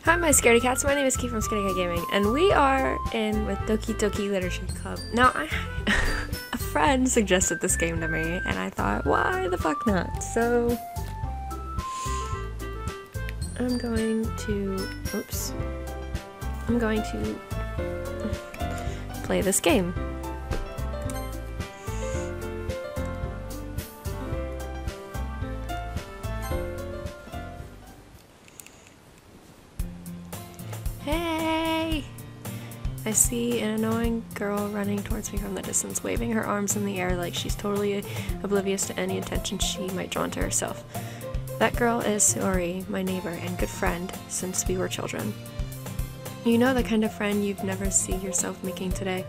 Hi my scaredy cats, my name is Kate from Scaredy Cat Gaming, and we are in with Doki Literature Club. Now, a friend suggested this game to me, and I thought, why the fuck not? So, I'm going to play this game. Hey! I see an annoying girl running towards me from the distance, waving her arms in the air like she's totally oblivious to any attention she might draw to herself. That girl is Saori, my neighbor and good friend since we were children. You know, the kind of friend you'd never see yourself making today,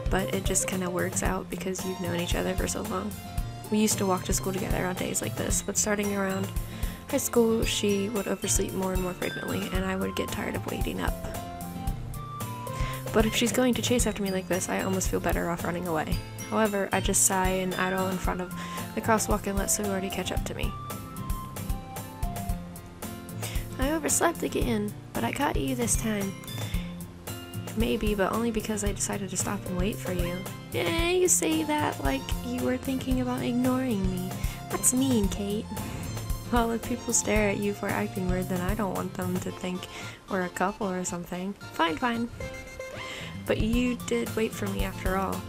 but it just kind of works out because you've known each other for so long. We used to walk to school together on days like this, but starting around high school, she would oversleep more and more frequently, and I would get tired of waiting up. But if she's going to chase after me like this, I almost feel better off running away. However, I just sigh and idle in front of the crosswalk and let Saori catch up to me. I overslept again, but I caught you this time. Maybe, but only because I decided to stop and wait for you. Yeah, you say that like you were thinking about ignoring me. That's mean, Kate. Well, if people stare at you for acting weird, then I don't want them to think we're a couple or something. Fine, fine. But you did wait for me after all.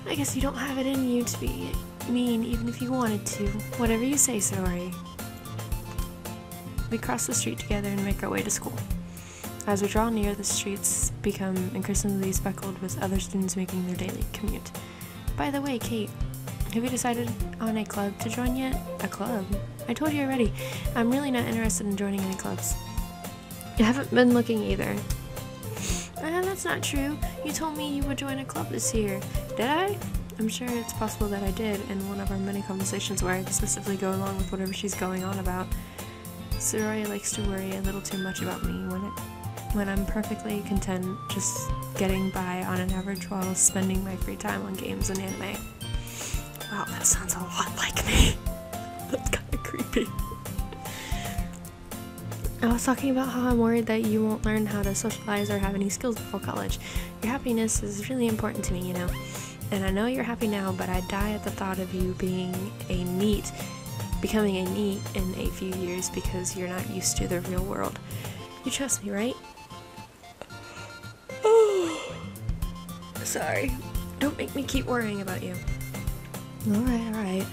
I guess you don't have it in you to be mean even if you wanted to. Whatever you say, Saori. We cross the street together and make our way to school. As we draw near, the streets become increasingly speckled with other students making their daily commute. By the way, Kate, have you decided on a club to join yet? A club? I told you already, I'm really not interested in joining any clubs. I haven't been looking either. That's not true. You told me you would join a club this year. Did I? I'm sure it's possible that I did in one of our many conversations where I dismissively go along with whatever she's going on about. Saori likes to worry a little too much about me when I'm perfectly content just getting by on an average while spending my free time on games and anime. Wow, that sounds a lot like me. That's kind of creepy. I was talking about how I'm worried that you won't learn how to socialize or have any skills before college. Your happiness is really important to me, you know. And I know you're happy now, but I die at the thought of you becoming a NEET in a few years because you're not used to the real world. You trust me, right? Sorry. Don't make me keep worrying about you. Alright.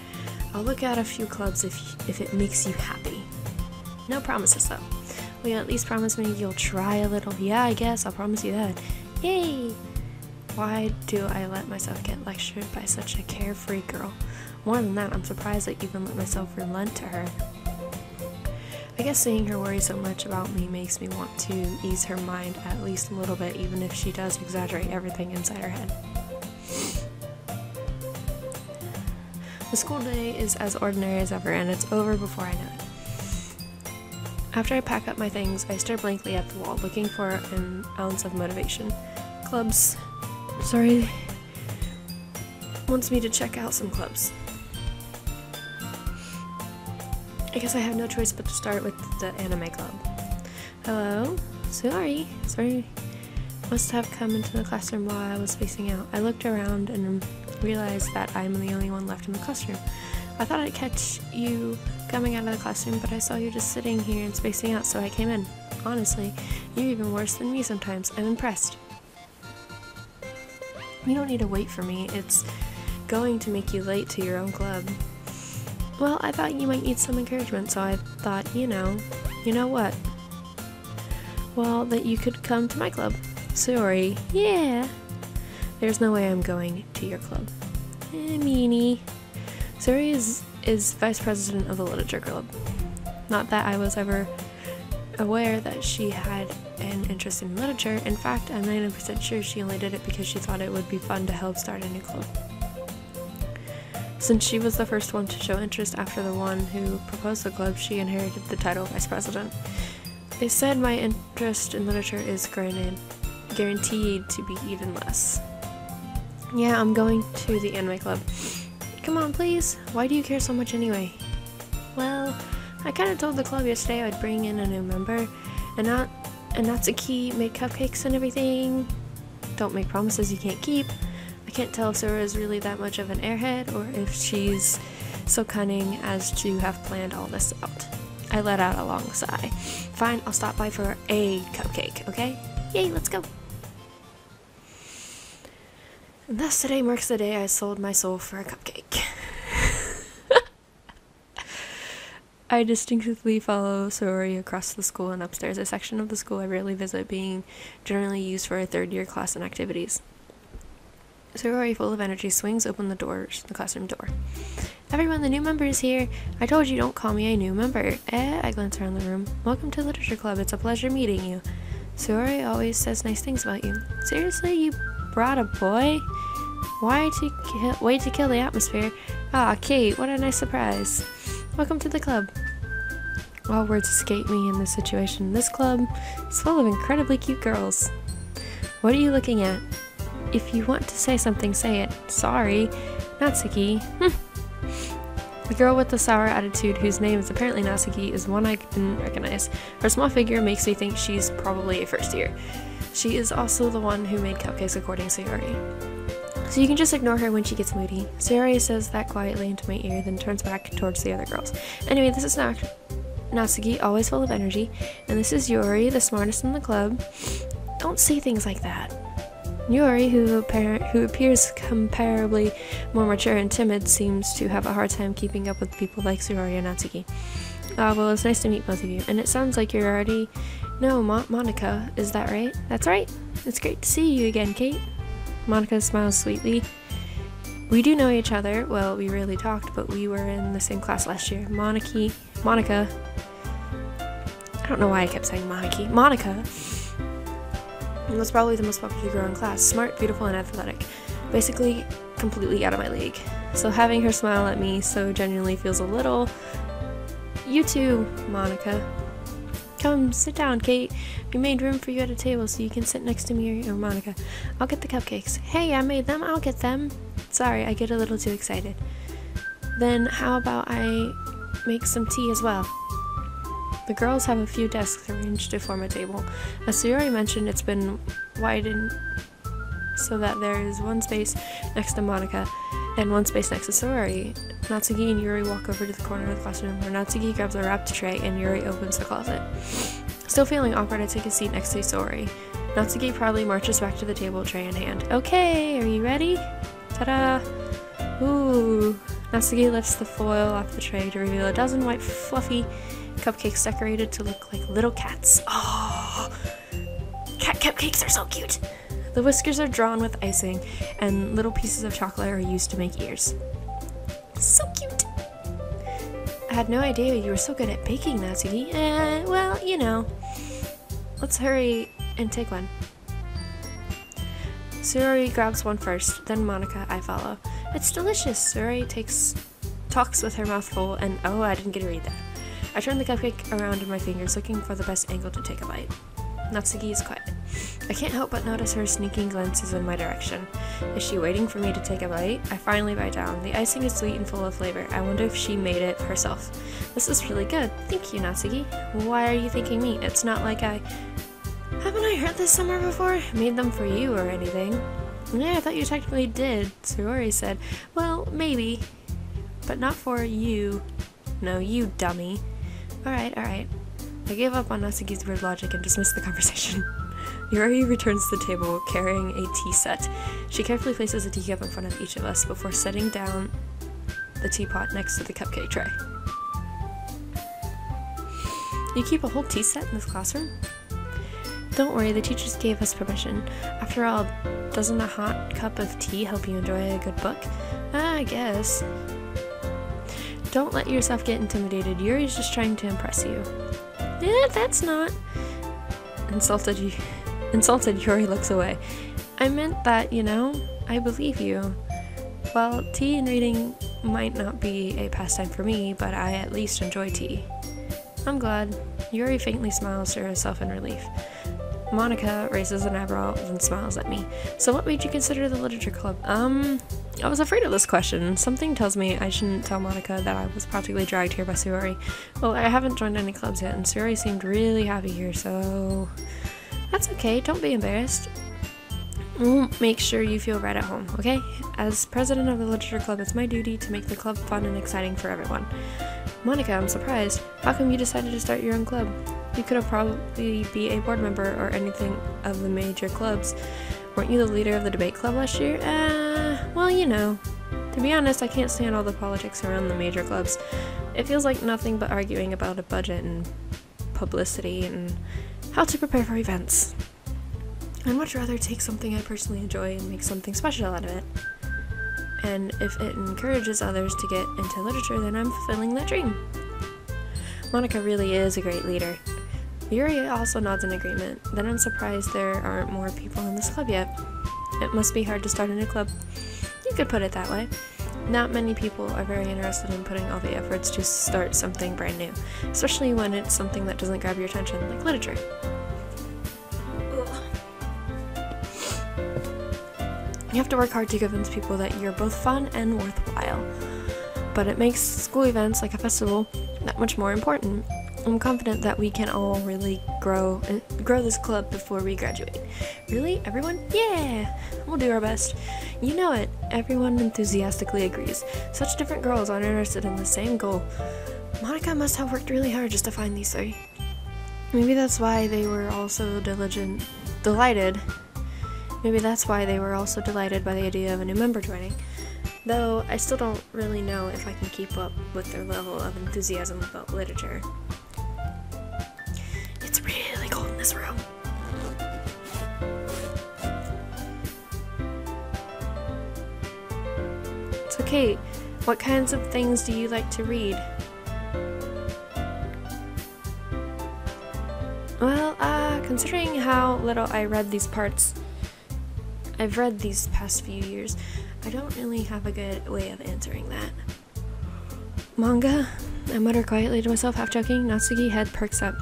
I'll look at a few clubs if it makes you happy. No promises, though. Will you at least promise me you'll try a little? Yeah, I guess. I'll promise you that. Yay! Why do I let myself get lectured by such a carefree girl? More than that, I'm surprised I even let myself relent to her. I guess seeing her worry so much about me makes me want to ease her mind at least a little bit, even if she does exaggerate everything inside her head. The school day is as ordinary as ever, and it's over before I know it. After I pack up my things, I stare blankly at the wall, looking for an ounce of motivation. Clubs. Sorry. Wants me to check out some clubs. I guess I have no choice but to start with the anime club. Hello? Sorry. Must have come into the classroom while I was spacing out. I looked around and realized that I'm the only one left in the classroom. I thought I'd catch you coming out of the classroom, but I saw you just sitting here and spacing out, so I came in. Honestly, you're even worse than me sometimes. I'm impressed. You don't need to wait for me. It's going to make you late to your own club. Well, I thought you might need some encouragement, so I thought, you know what? Well, that you could come to my club. Sorry. Yeah. There's no way I'm going to your club. Meanie. Saori is vice president of the literature club. Not that I was ever aware that she had an interest in literature. In fact, I'm 90% sure she only did it because she thought it would be fun to help start a new club. Since she was the first one to show interest after the one who proposed the club, she inherited the title of vice president. They said my interest in literature is guaranteed to be even less. Yeah, I'm going to the anime club. Come on, please. Why do you care so much anyway? Well, I kind of told the club yesterday I'd bring in a new member, and Natsuki made cupcakes and everything. Don't make promises you can't keep. I can't tell if Sora is really that much of an airhead, or if she's so cunning as to have planned all this out. I let out a long sigh. Fine, I'll stop by for a cupcake, okay? Yay, let's go! And thus today marks the day I sold my soul for a cupcake. I distinctly follow Saori across the school and upstairs, a section of the school I rarely visit, being generally used for a third-year class and activities. Saori, full of energy, swings open the classroom door. Everyone, the new member is here. I told you, don't call me a new member. I glance around the room. Welcome to Literature Club. It's a pleasure meeting you. Saori always says nice things about you. Seriously, you brought a boy? Way to kill the atmosphere. Ah, Kate, what a nice surprise. Welcome to the club. All words escape me in this situation. This club is full of incredibly cute girls. What are you looking at? If you want to say something, say it. Sorry. Natsuki. The girl with the sour attitude, whose name is apparently Natsuki, is one I didn't recognize. Her small figure makes me think she's probably a first year. She is also the one who made cupcakes according to Saori. So you can just ignore her when she gets moody. Saori says that quietly into my ear, then turns back towards the other girls. Anyway, this is Natsuki, always full of energy, and this is Yuri, the smartest in the club. Don't say things like that. Yuri, who appears comparably more mature and timid, seems to have a hard time keeping up with people like Saori and Natsuki. Well, it's nice to meet both of you, and it sounds like you're already... No, Monica, is that right? That's right. It's great to see you again, Kate. Monica smiles sweetly. We do know each other. Well, we rarely talked, but we were in the same class last year. Monica. I don't know why I kept saying Monica was probably the most popular girl in class. Smart, beautiful, and athletic. Basically, completely out of my league. So having her smile at me so genuinely feels a little... You too, Monica. Come, sit down, Kate. We made room for you at a table so you can sit next to me or Monica. I'll get the cupcakes. Hey, I made them. I'll get them. Sorry, I get a little too excited. Then how about I make some tea as well? The girls have a few desks arranged to form a table. As Saori mentioned, it's been widened so that there is one space next to Monica and one space next to Saori. Natsuki and Yuri walk over to the corner of the classroom where Natsuki grabs a wrapped tray and Yuri opens the closet. Still feeling awkward, I take a seat next to Saori. Natsuki proudly marches back to the table, tray in hand. Okay, are you ready? Ta-da! Ooh! Natsuki lifts the foil off the tray to reveal a dozen white, fluffy cupcakes decorated to look like little cats. Oh! Cat cupcakes are so cute! The whiskers are drawn with icing, and little pieces of chocolate are used to make ears. So cute! I had no idea you were so good at baking, Natsuki. Well, you know. Let's hurry and take one. Saori grabs one first, then Monica, I follow. It's delicious! Saori talks with her mouth full, and oh, I didn't get to read that. I turn the cupcake around in my fingers, looking for the best angle to take a bite. Natsuki is quiet. I can't help but notice her sneaking glances in my direction. Is she waiting for me to take a bite? I finally bite down. The icing is sweet and full of flavor. I wonder if she made it herself. This is really good. Thank you, Natsuki. Why are you thanking me? It's not like Haven't I heard this somewhere before? Made them for you or anything? Yeah, I thought you technically did, Saori said. Well, maybe. But not for you. No, you dummy. Alright. I gave up on Natsuki's weird logic and dismissed the conversation. Yuri returns to the table carrying a tea set. She carefully places a teacup in front of each of us before setting down the teapot next to the cupcake tray. You keep a whole tea set in this classroom? Don't worry, the teachers gave us permission. After all, doesn't a hot cup of tea help you enjoy a good book? I guess. Don't let yourself get intimidated. Yuri's just trying to impress you. That's not... Insulted Yuri looks away. I meant that, you know? I believe you. Well, tea and reading might not be a pastime for me, but I at least enjoy tea. I'm glad. Yuri faintly smiles to herself in relief. Monica raises an eyebrow and smiles at me. So what made you consider the literature club? I was afraid of this question. Something tells me I shouldn't tell Monica that I was practically dragged here by Suori. Well, I haven't joined any clubs yet, and Suori seemed really happy here, so that's okay. Don't be embarrassed. We'll make sure you feel right at home, okay? As president of the literature club, it's my duty to make the club fun and exciting for everyone. Monica, I'm surprised. How come you decided to start your own club? You could have probably be a board member or anything of the major clubs. Weren't you the leader of the debate club last year? Well, you know. To be honest, I can't stand all the politics around the major clubs. It feels like nothing but arguing about a budget and publicity and how to prepare for events. I'd much rather take something I personally enjoy and make something special out of it. And if it encourages others to get into literature, then I'm fulfilling that dream. Monica really is a great leader. Yuri also nods in agreement. Then I'm surprised there aren't more people in this club yet. It must be hard to start a new club. You could put it that way. Not many people are very interested in putting all the efforts to start something brand new, especially when it's something that doesn't grab your attention, like literature. You have to work hard to convince people that you're both fun and worthwhile. But it makes school events like a festival that much more important. I'm confident that we can all really grow this club before we graduate. Really? Everyone? Yeah! We'll do our best. You know it. Everyone enthusiastically agrees. Such different girls are interested in the same goal. Monica must have worked really hard just to find these three. Maybe that's why they were all so delighted. Maybe that's why they were also delighted by the idea of a new member joining. Though I still don't really know if I can keep up with their level of enthusiasm about literature. It's really cold in this room. It's okay. What kinds of things do you like to read? Well, considering how little I've read these past few years, I don't really have a good way of answering that. Manga? I mutter quietly to myself, half joking. Natsuki's head perks up.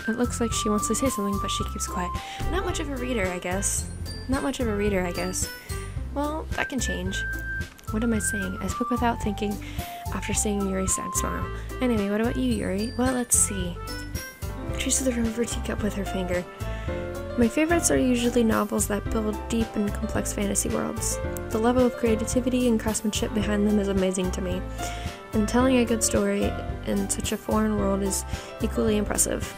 It looks like she wants to say something, but she keeps quiet. Not much of a reader, I guess. Well, that can change. What am I saying? I spoke without thinking after seeing Yuri's sad smile. Anyway, what about you, Yuri? Well, let's see. Traces the rim of her teacup with her finger. My favorites are usually novels that build deep and complex fantasy worlds. The level of creativity and craftsmanship behind them is amazing to me, and telling a good story in such a foreign world is equally impressive.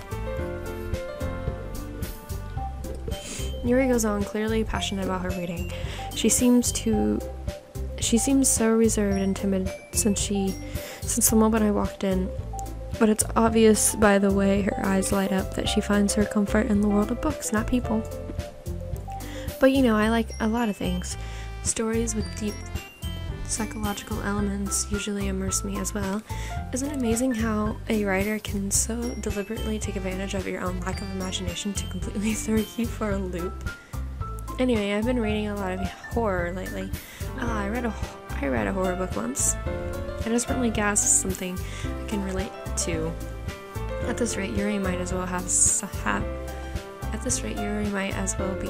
Yuri goes on, clearly passionate about her reading. She seems so reserved and timid since the moment I walked in, but it's obvious by the way her eyes light up that she finds her comfort in the world of books, not people. But you know, I like a lot of things. Stories with deep psychological elements usually immerse me as well. Isn't it amazing how a writer can so deliberately take advantage of your own lack of imagination to completely throw you for a loop? Anyway, I've been reading a lot of horror lately. I read a horror book once. I desperately gasped something I can relate to. At this rate, Yuri might as well be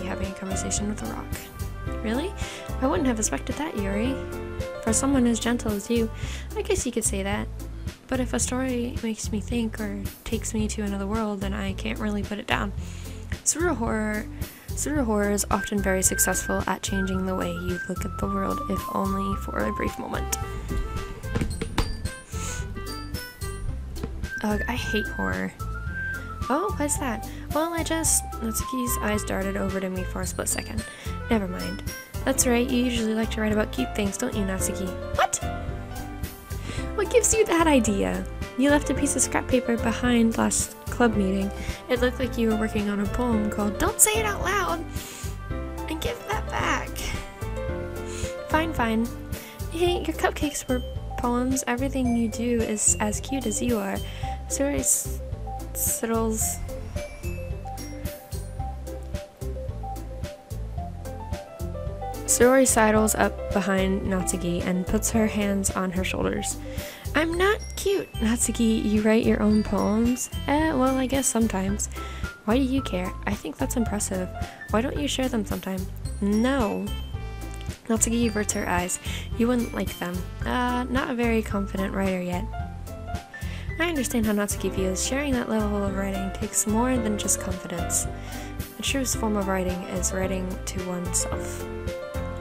having a conversation with a rock. Really? I wouldn't have expected that, Yuri. For someone as gentle as you, I guess you could say that. But if a story makes me think or takes me to another world, then I can't really put it down. Surreal horror is often very successful at changing the way you look at the world, if only for a brief moment. Ugh, I hate horror. Oh, what's that? Well, Natsuki's eyes darted over to me for a split second. Never mind. That's right, you usually like to write about cute things, don't you, Natsuki? What? What gives you that idea? You left a piece of scrap paper behind last club meeting. It looked like you were working on a poem called Don't Say It Out Loud! And give that back. Fine. Hey, your cupcakes were poems. Everything you do is as cute as you are. Suori sidles up behind Natsuki and puts her hands on her shoulders. I'm not cute, Natsuki. You write your own poems? Well, I guess sometimes. Why do you care? I think that's impressive. Why don't you share them sometime? No. Natsuki averts her eyes. You wouldn't like them. Not a very confident writer yet. I understand how Natsuki feels. Sharing that level of writing takes more than just confidence. The truest form of writing is writing to oneself.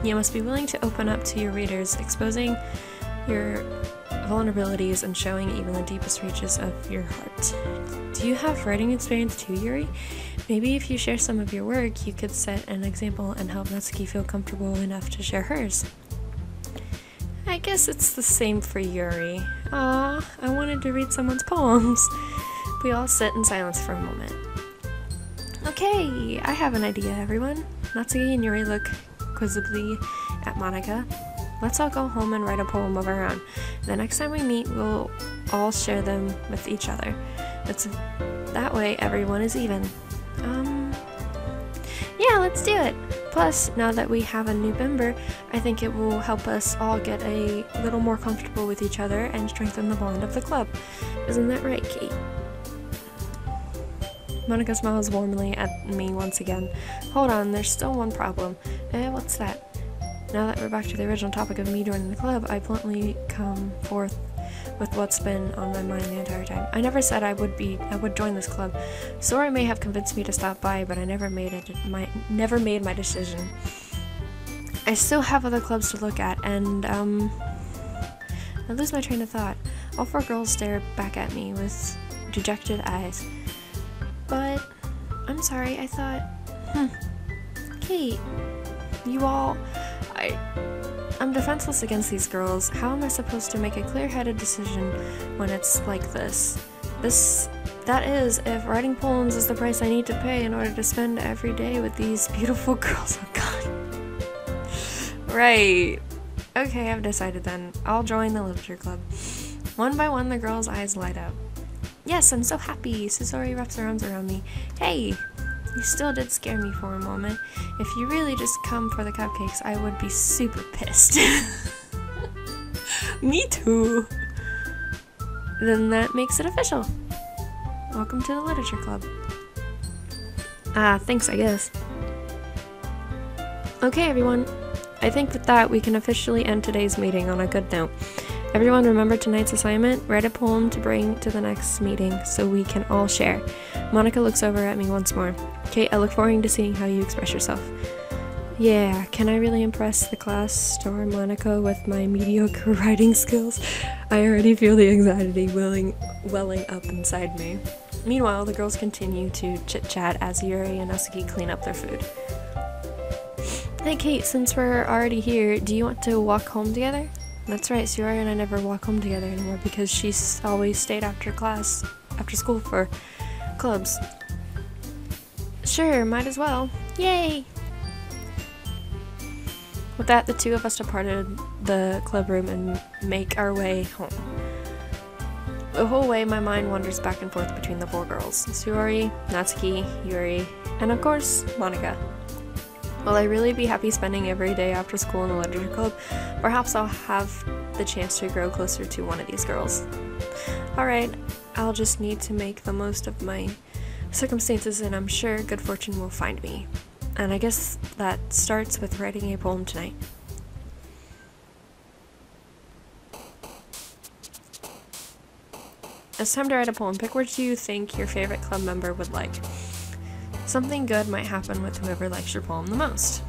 You must be willing to open up to your readers, exposing your vulnerabilities and showing even the deepest reaches of your heart. Do you have writing experience too, Yuri? Maybe if you share some of your work, you could set an example and help Natsuki feel comfortable enough to share hers. I guess it's the same for Yuri. Aw, I wanted to read someone's poems. We all sit in silence for a moment. Okay, I have an idea, everyone. Natsuki and Yuri look quizzically at Monika. Let's all go home and write a poem of our own. The next time we meet, we'll all share them with each other. That way everyone is even. Yeah, let's do it! Plus, now that we have a new member, I think it will help us all get a little more comfortable with each other and strengthen the bond of the club. Isn't that right, Kate? Monika smiles warmly at me once again. Hold on, there's still one problem. What's that? Now that we're back to the original topic of me joining the club, I bluntly come forth with what's been on my mind the entire time. I never said I would join this club. Sora may have convinced me to stop by, but I never made my decision. I still have other clubs to look at, and I lose my train of thought. All four girls stare back at me with dejected eyes. But I'm sorry, I thought, Kate, you all, I'm defenseless against these girls. How am I supposed to make a clear-headed decision when it's like this? That is, if writing poems is the price I need to pay in order to spend every day with these beautiful girls. Oh god. Right. Okay, I've decided then. I'll join the literature club. One by one, the girls' eyes light up. Yes, I'm so happy. Susori wraps her arms around me. Hey! You still did scare me for a moment. If you really just come for the cupcakes, I would be super pissed. Me too. Then that makes it official. Welcome to the Literature Club. Thanks, I guess. Okay, everyone. I think with that, we can officially end today's meeting on a good note. Everyone remember tonight's assignment? Write a poem to bring to the next meeting so we can all share. Monika looks over at me once more. Kate, I look forward to seeing how you express yourself. Yeah, can I really impress the class star Monika with my mediocre writing skills? I already feel the anxiety welling up inside me. Meanwhile, the girls continue to chit-chat as Yuri and Natsuki clean up their food. Hey Kate, since we're already here, do you want to walk home together? That's right, Yuri and I never walk home together anymore because she's always stayed after school for clubs. Sure, might as well. Yay! With that, the two of us departed the club room and make our way home. The whole way, my mind wanders back and forth between the four girls. Sayori, Natsuki, Yuri, and of course, Monika. Will I really be happy spending every day after school in the literature club? Perhaps I'll have the chance to grow closer to one of these girls. Alright, I'll just need to make the most of my circumstances, and I'm sure good fortune will find me. And I guess that starts with writing a poem tonight. It's time to write a poem. Pick what you think your favorite club member would like. Something good might happen with whoever likes your poem the most.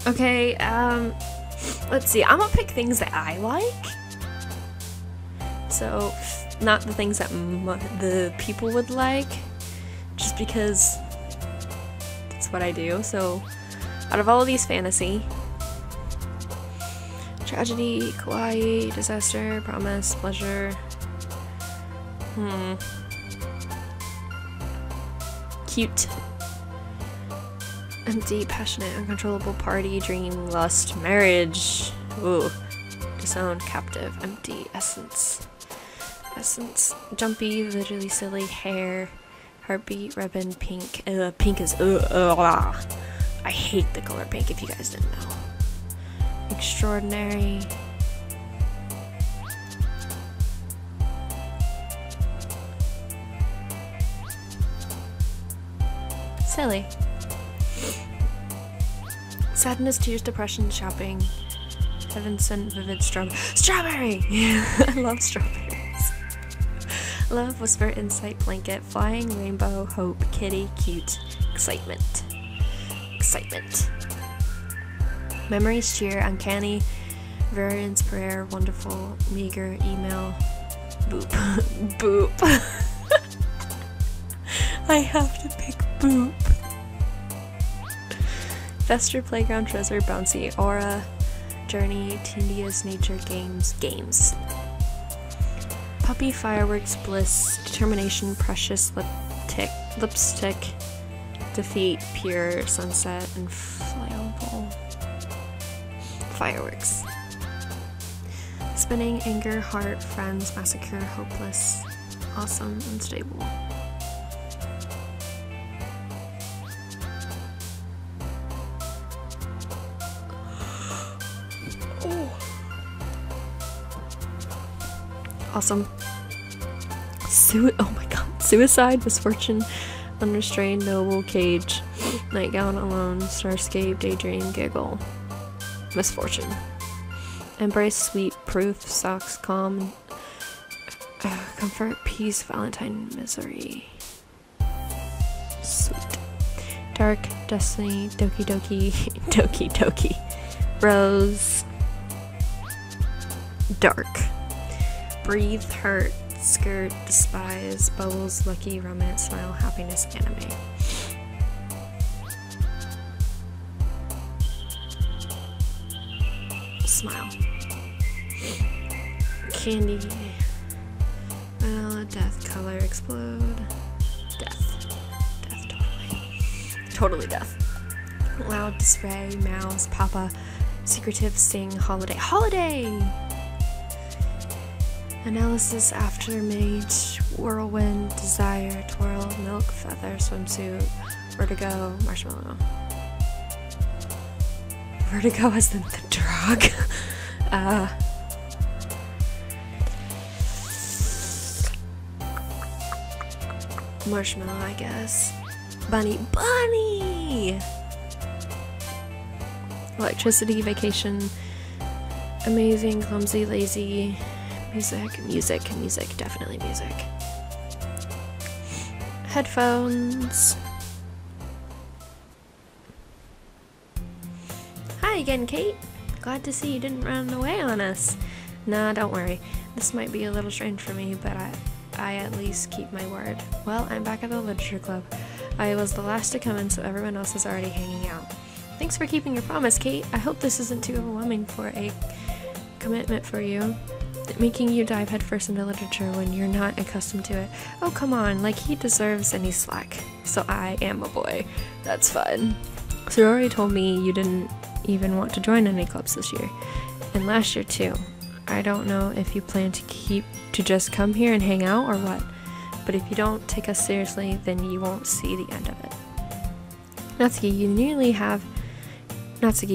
Okay, let's see. I'm gonna pick things that I like. So, not the things that the people would like, just because that's what I do. So, out of all of these fantasy, tragedy, kawaii, disaster, promise, pleasure, cute, empty, passionate, uncontrollable, party, dream, lust, marriage, ooh, disowned, captive, empty, essence, jumpy, literally silly, hair, heartbeat, ribbon, pink, pink is, I hate the color pink if you guys didn't know. Extraordinary, silly. Sadness, tears, depression, shopping. Heaven sent vivid strawberry! I love strawberries. Love, whisper, insight, blanket, flying, rainbow, hope, kitty, cute, excitement. Excitement. Memories, cheer, uncanny, variance, prayer, wonderful, meager, email, boop. Boop. I have to pick boop. Fester, playground, treasure, bouncy, aura, journey, tedious, nature, games. Puppy, fireworks, bliss, determination, precious, lipstick, defeat, pure, sunset, and flammable. Fireworks. Spinning, anger, heart, friends, massacre, hopeless, awesome, unstable. Awesome. Oh my god. Suicide, misfortune, unrestrained, noble, cage, nightgown, alone, starscape, daydream, giggle, misfortune. Embrace, sweet, proof, socks, calm, comfort, peace, valentine, misery. Sweet. Dark, destiny, doki doki, doki doki. Rose. Dark. Breathe, hurt, skirt, despise, bubbles, lucky, romance, smile, happiness, anime. Smile. Candy. Vanilla, death, color, explode. Death. Death, totally. Totally death. Loud, disarray, mouse, papa, secretive, sing, holiday. Holiday! Analysis, aftermate, whirlwind, desire, twirl, milk, feather, swimsuit, vertigo, marshmallow. Vertigo as in the drug. Marshmallow, I guess. Bunny. Electricity, vacation, amazing, clumsy, lazy. Music, definitely music. Headphones. Hi again, Kate. Glad to see you didn't run away on us. Nah, don't worry. This might be a little strange for me, but I at least keep my word. Well, I'm back at the literature club. I was the last to come in, so everyone else is already hanging out. Thanks for keeping your promise, Kate. I hope this isn't too overwhelming for a commitment for you. Making you dive headfirst into literature when you're not accustomed to it. Oh, come on, like he deserves any slack. So I am a boy. That's fun. Sorori told me you didn't even want to join any clubs this year. And last year too. I don't know if you plan to just come here and hang out or what. But if you don't take us seriously, then you won't see the end of it. Natsuki,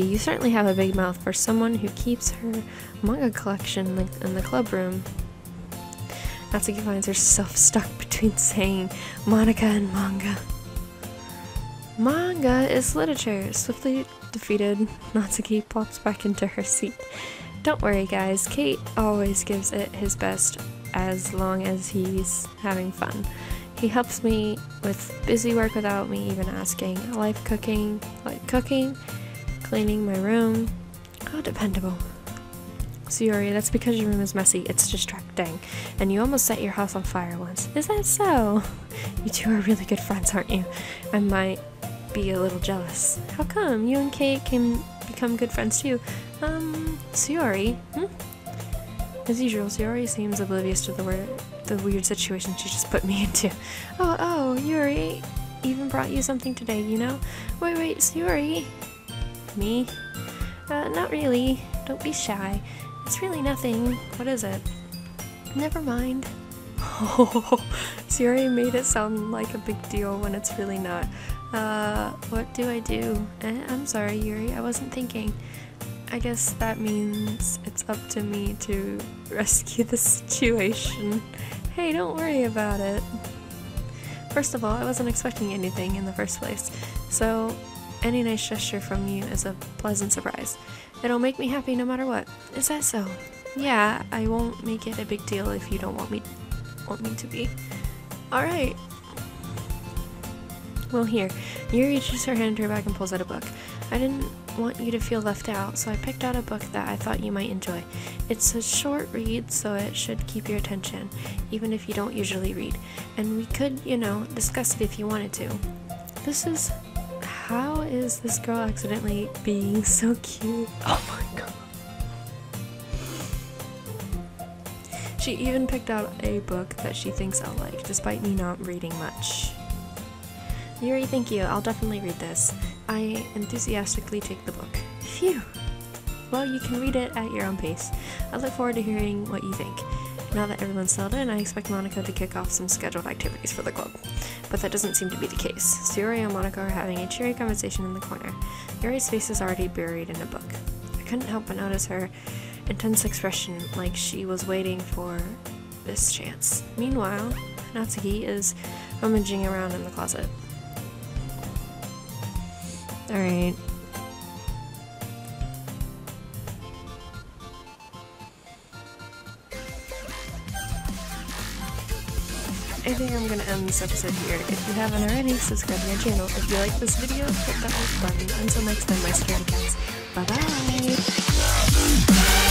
you certainly have a big mouth for someone who keeps her manga collection in the club room. Natsuki finds herself stuck between saying Monica and manga. Manga is literature. Swiftly defeated, Natsuki plops back into her seat. Don't worry, guys. Kate always gives it his best as long as he's having fun. He helps me with busy work without me even asking. Like cooking, cleaning my room. How dependable. Sayori, that's because your room is messy. It's distracting. And you almost set your house on fire once. Is that so? You two are really good friends, aren't you? I might be a little jealous. How come? You and Kate can become good friends too. Sayori? As usual, Sayori seems oblivious to the weird situation she just put me into. Oh, Yuri even brought you something today, you know? Wait, Sayori? Me? Not really. Don't be shy. It's really nothing. What is it? Never mind. Sayori made it sound like a big deal when it's really not. What do I do? I'm sorry, Yuri. I wasn't thinking. I guess that means it's up to me to rescue the situation. Hey, don't worry about it. First of all, I wasn't expecting anything in the first place, so any nice gesture from you is a pleasant surprise. It'll make me happy no matter what. Is that so? Yeah, I won't make it a big deal if you don't want me to be. Alright. Well, here. Yuri reaches her hand to her bag and pulls out a book. I didn't want you to feel left out, so I picked out a book that I thought you might enjoy. It's a short read, so it should keep your attention, even if you don't usually read. And we could, discuss it if you wanted to. How is this girl accidentally being so cute? Oh my god. She even picked out a book that she thinks I'll like, despite me not reading much. Yuri, thank you. I'll definitely read this. I enthusiastically take the book. Phew! Well, you can read it at your own pace. I look forward to hearing what you think. Now that everyone's settled in, I expect Monica to kick off some scheduled activities for the club. But that doesn't seem to be the case. Yuri and Monica are having a cheery conversation in the corner. Yuri's face is already buried in a book. I couldn't help but notice her intense expression, like she was waiting for this chance. Meanwhile, Natsuki is rummaging around in the closet. Alright. I think I'm gonna end this episode here. If you haven't already, subscribe to my channel. If you like this video, hit that like button. Until next time, my scaredy cats. Bye bye!